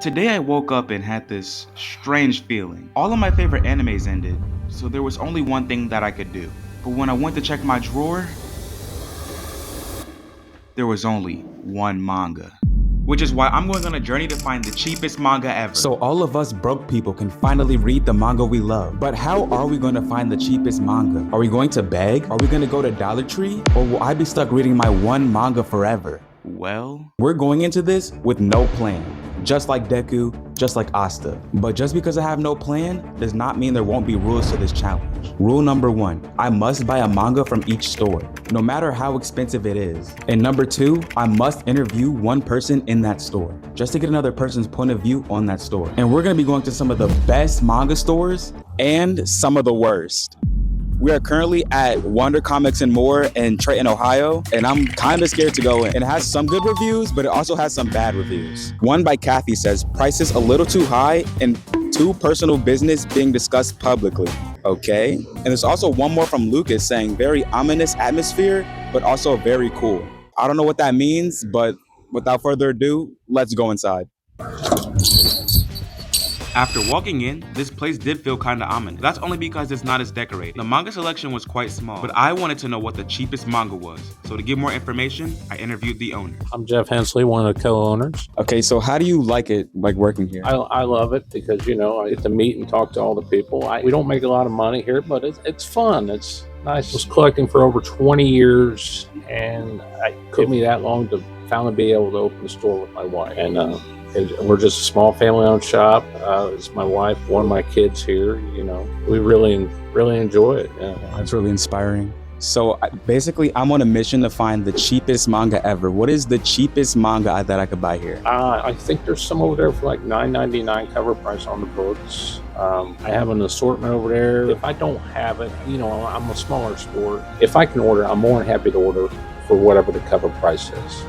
Today I woke up and had this strange feeling. All of my favorite animes ended, so there was only one thing that I could do. But when I went to check my drawer, there was only one manga. Which is why I'm going on a journey to find the cheapest manga ever. So all of us broke people can finally read the manga we love. But how are we going to find the cheapest manga? Are we going to beg? Are we going to go to Dollar Tree? Or will I be stuck reading my one manga forever? Well, we're going into this with no plan. Just like Deku, just like Asta. But just because I have no plan does not mean there won't be rules to this challenge. Rule number 1, I must buy a manga from each store, no matter how expensive it is. And number 2, I must interview one person in that store, just to get another person's point of view on that store. And we're gonna be going to some of the best manga stores and some of the worst. We are currently at Wonder Comics and More in Trenton, Ohio, and I'm kind of scared to go in. It has some good reviews, but it also has some bad reviews. One by Kathy says, prices a little too high and too personal business being discussed publicly. Okay. And there's also one more from Lucas saying, very ominous atmosphere, but also very cool. I don't know what that means, but without further ado, let's go inside. after walking in, this place did feel kinda ominous. That's only because it's not as decorated. The manga selection was quite small, but I wanted to know what the cheapest manga was. So to get more information, I interviewed the owner. I'm Jeff Hensley, one of the co-owners. Okay, so how do you like it, like working here? I love it because, I get to meet and talk to all the people. We don't make a lot of money here, but it's fun. It's nice. I was collecting for over 20 years, and it took me that long to finally be able to open a store with my wife. And we're just a small family-owned shop. It's my wife, one of my kids here. We really enjoy it. Yeah. That's really inspiring. So basically, I'm on a mission to find the cheapest manga ever. What is the cheapest manga that I could buy here? I think there's some over there for like $9.99 cover price on the books. I have an assortment over there. If I don't have it, I'm a smaller store. If I can order, I'm more than happy to order for whatever the cover price is.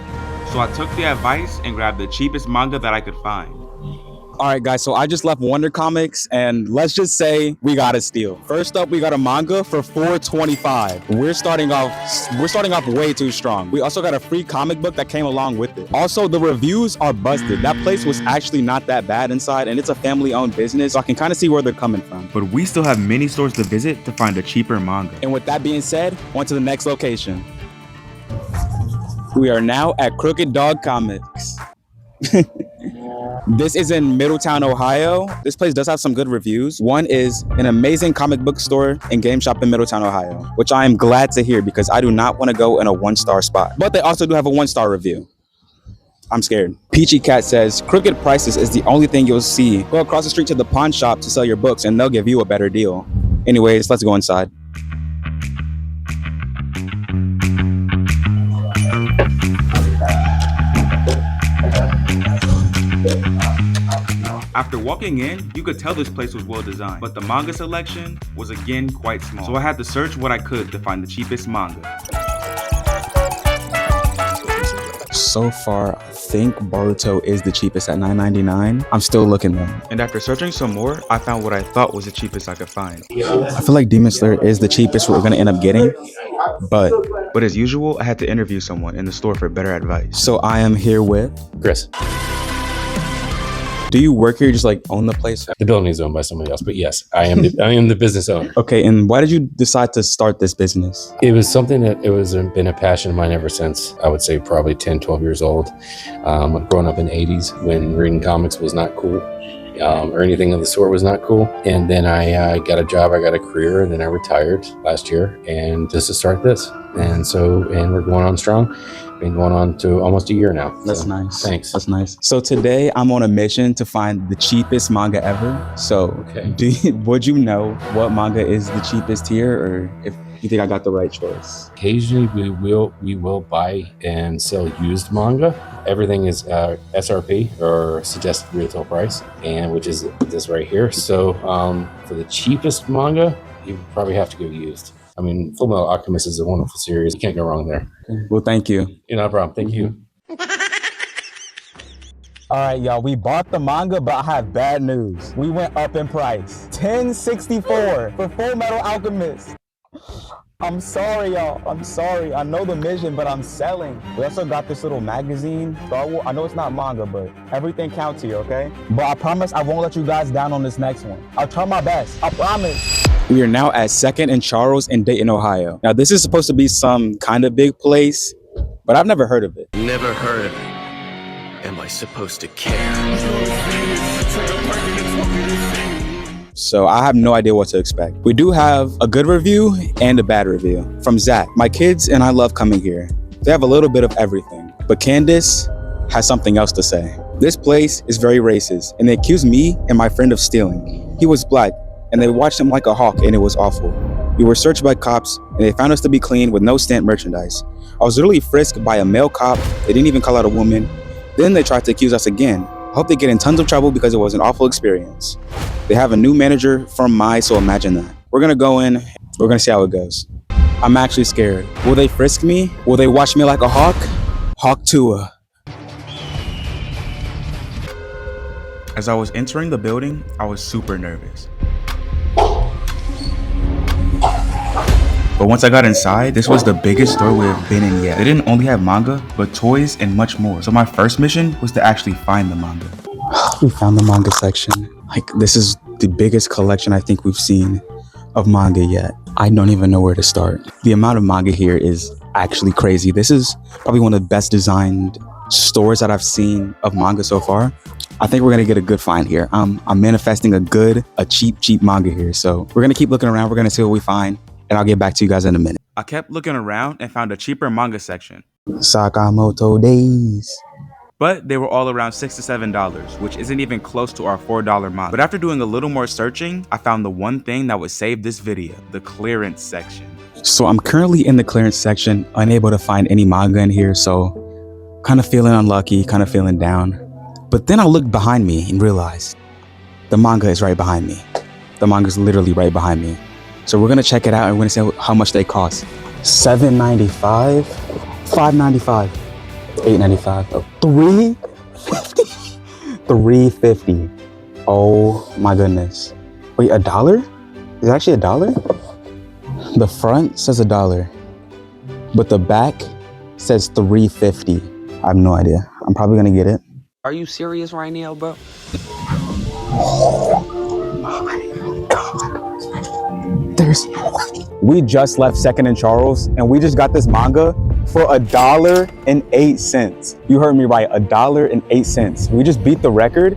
So I took the advice and grabbed the cheapest manga that I could find. All right, guys, so I just left Wonder Comics, and let's just say we got a steal. First up, we got a manga for $4.25. We're starting off way too strong. We also got a free comic book that came along with it. Also, the reviews are busted. That place was actually not that bad inside, and it's a family-owned business, so I can kind of see where they're coming from. But we still have many stores to visit to find a cheaper manga. And with that being said, on to the next location. We are now at Crooked Dog Comics. This is in Middletown, Ohio. This place does have some good reviews. One is an amazing comic book store and game shop in Middletown, Ohio, which I am glad to hear because I do not want to go in a 1-star spot. But they also do have a 1-star review. I'm scared. Peachy Cat says, crooked prices is the only thing you'll see. Go across the street to the pawn shop to sell your books and they'll give you a better deal. Anyways, let's go inside. After walking in, you could tell this place was well designed, but the manga selection was again quite small. So I had to search what I could to find the cheapest manga. So far, I think Boruto is the cheapest at $9.99. I'm still looking though. And after searching some more, I found what I thought was the cheapest I could find. I feel like Demon Slayer is the cheapest we're gonna end up getting, but as usual, I had to interview someone in the store for better advice. So I am here with Chris. Do you work here? You just like own the place? The building is owned by somebody else, but yes, I am the business owner. Okay, and why did you decide to start this business? It was something that been a passion of mine ever since, I would say probably 10, 12 years old. Growing up in the 80s when reading comics was not cool. Or anything of the sort was not cool. And then I got a job, I got a career, and then I retired last year and just to start this. And we're going on strong. Been going on to almost a year now. That's nice. Thanks. That's nice. So today I'm on a mission to find the cheapest manga ever. So would you know what manga is the cheapest here, or if you think I got the right choice? Occasionally we will buy and sell used manga. Everything is SRP or suggested retail price, and which is this right here. So for the cheapest manga, you probably have to go used. I mean, Fullmetal Alchemist is a wonderful series. You can't go wrong there. Okay. Well, thank you. No problem. Thank you. All right, y'all, we bought the manga, but I have bad news. We went up in price. $10.64 for Fullmetal Alchemist. I'm sorry, y'all. I'm sorry. I know the mission, but I'm selling. We also got this little magazine, Star Wars. I know it's not manga, but everything counts here, okay? But I promise I won't let you guys down on this next one. I'll try my best. I promise. We are now at 2nd and Charles in Dayton, Ohio. Now, this is supposed to be some kind of big place, but I've never heard of it. Never heard of it. Am I supposed to care? So I have no idea what to expect. We do have a good review and a bad review from Zach. My kids and I love coming here. They have a little bit of everything, but Candace has something else to say. This place is very racist, and they accused me and my friend of stealing. He was black, and they watched him like a hawk, and it was awful. We were searched by cops, and they found us to be clean with no stamped merchandise. I was literally frisked by a male cop. They didn't even call out a woman. Then they tried to accuse us again. I hope they get in tons of trouble because it was an awful experience. They have a new manager from so imagine that. We're gonna go in, we're gonna see how it goes. I'm actually scared. Will they frisk me? Will they watch me like a hawk? Hawk Tua. As I was entering the building, I was super nervous. But once I got inside, this was the biggest store we have been in yet. They didn't only have manga, but toys and much more. So my first mission was to actually find the manga. We found the manga section. Like, this is the biggest collection I think we've seen of manga yet. I don't even know where to start. The amount of manga here is actually crazy. This is probably one of the best designed stores that I've seen of manga so far. I think we're gonna get a good find here. I'm manifesting a cheap manga here. So we're gonna keep looking around. We're gonna see what we find, and I'll get back to you guys in a minute. I kept looking around and found a cheaper manga section, Sakamoto days. but they were all around $6 to $7, which isn't even close to our $4 manga. But after doing a little more searching, I found the one thing that would save this video, the clearance section. So I'm currently in the clearance section, unable to find any manga in here, so kind of feeling unlucky, kind of feeling down. But then I looked behind me and realized the manga is right behind me. The manga is literally right behind me. So we're gonna check it out and we're gonna see how much they cost. $7.95, $5.95, $8.95, $3.50, $3.50. Oh my goodness. Wait, $1? Is it actually $1? The front says $1, but the back says $3.50. I have no idea. I'm probably gonna get it. Are you serious right now, bro? There's no way. We just left 2nd and Charles, and we just got this manga for $1.08. You heard me right, $1.08. We just beat the record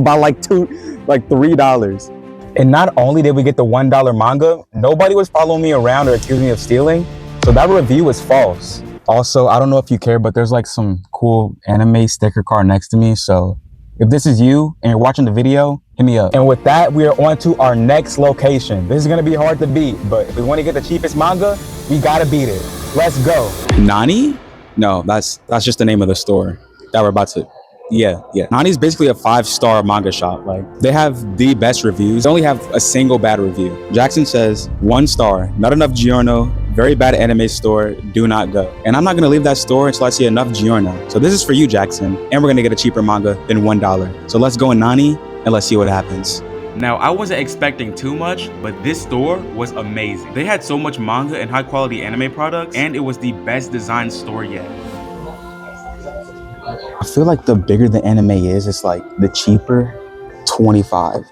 by like $3. And not only did we get the $1 manga, nobody was following me around or accusing me of stealing. So that review was false. Also, I don't know if you care, but there's like some cool anime sticker card next to me. So if this is you and you're watching the video, hit me up. And with that, we are on to our next location. This is gonna be hard to beat, but if we wanna get the cheapest manga, we gotta beat it. Let's go. Nani? No, that's just the name of the store that we're about to. Yeah. Nani's basically a 5-star manga shop. Like, they have the best reviews. They only have a single bad review. Jackson says, 1 star, not enough Giorno, very bad anime store, do not go. And I'm not gonna leave that store until I see enough Giorno. So this is for you, Jackson. And we're gonna get a cheaper manga than $1. So let's go in Nani and let's see what happens. Now, I wasn't expecting too much, but this store was amazing. They had so much manga and high quality anime products, and it was the best designed store yet. I feel like the bigger the anime is, it's like the cheaper, $25.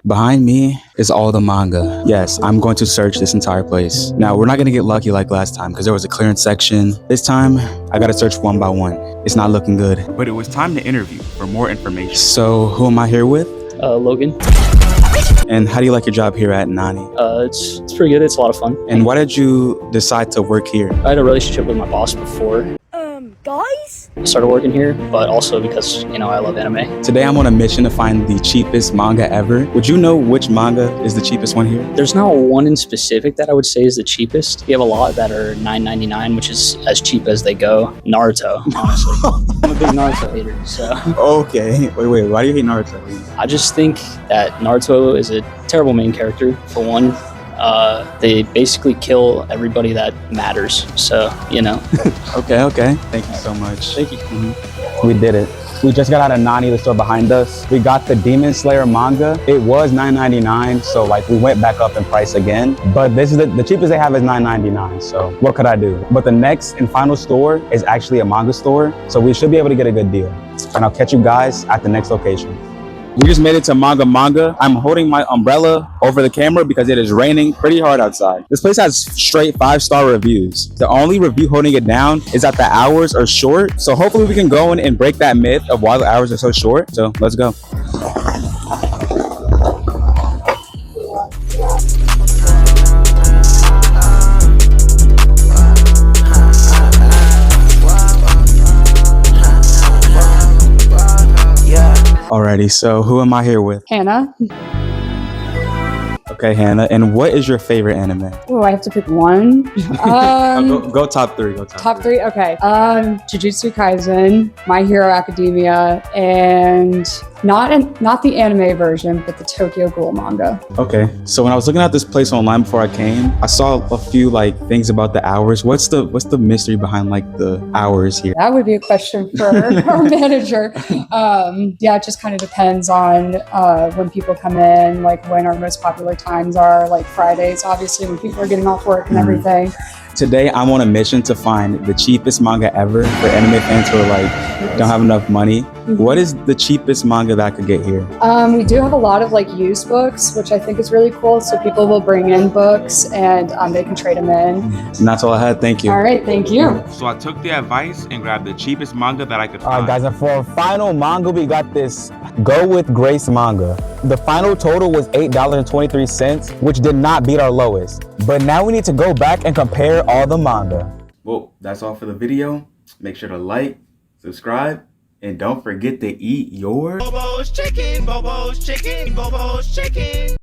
Behind me is all the manga. Yes, I'm going to search this entire place. Now, we're not gonna get lucky like last time because there was a clearance section. This time, I gotta search one by one. It's not looking good. But it was time to interview for more information. So, who am I here with? Logan. And how do you like your job here at Nani? It's pretty good. It's a lot of fun. And why did you decide to work here? I had a relationship with my boss before Guys? I started working here, but also because, I love anime. Today I'm on a mission to find the cheapest manga ever. Would you know which manga is the cheapest one here? There's not one in specific that I would say is the cheapest. We have a lot that are $9.99, which is as cheap as they go. Naruto, honestly. I'm a big Naruto hater, so. Okay, wait, why do you hate Naruto? I just think that Naruto is a terrible main character, for one. They basically kill everybody that matters, so, Okay. Thank you so much. Thank you. We did it. We just got out of Nani, the store behind us. We got the Demon Slayer manga. It was $9.99, so like we went back up in price again. But this is the cheapest they have is $9.99, so what could I do? But the next and final store is actually a manga store, so we should be able to get a good deal. And I'll catch you guys at the next location. We just made it to Manga Manga. I'm holding my umbrella over the camera because it is raining pretty hard outside. This place has straight 5-star reviews. The only review holding it down is that the hours are short. So hopefully we can go in and break that myth of why the hours are so short. So let's go. Alrighty, so who am I here with? Hannah. Okay, Hannah, and what is your favorite anime? Oh, I have to pick one. Go top three. Top three. Okay. Jujutsu Kaisen, My Hero Academia, and not the anime version, but the Tokyo Ghoul manga. Okay, so when I was looking at this place online before I came, I saw a few like things about the hours. What's the mystery behind like the hours here? That would be a question for our manager. Yeah, it just kind of depends on when people come in, like when our most popular times are, like Fridays, obviously when people are getting off work and everything. Today, I'm on a mission to find the cheapest manga ever for anime fans who are like, don't have enough money. What is the cheapest manga that I could get here? We do have a lot of like used books, which I think is really cool. So people will bring in books and they can trade them in. And that's all I had. Thank you. All right, thank you. So I took the advice and grabbed the cheapest manga that I could All find. right, guys, and for our final manga, we got this Go With Grace manga. The final total was $8.23, which did not beat our lowest. But now we need to go back and compare all the manga. Well, that's all for the video. Make sure to like, subscribe, and don't forget to eat your Bobo's chicken, Bobo's chicken, Bobo's chicken.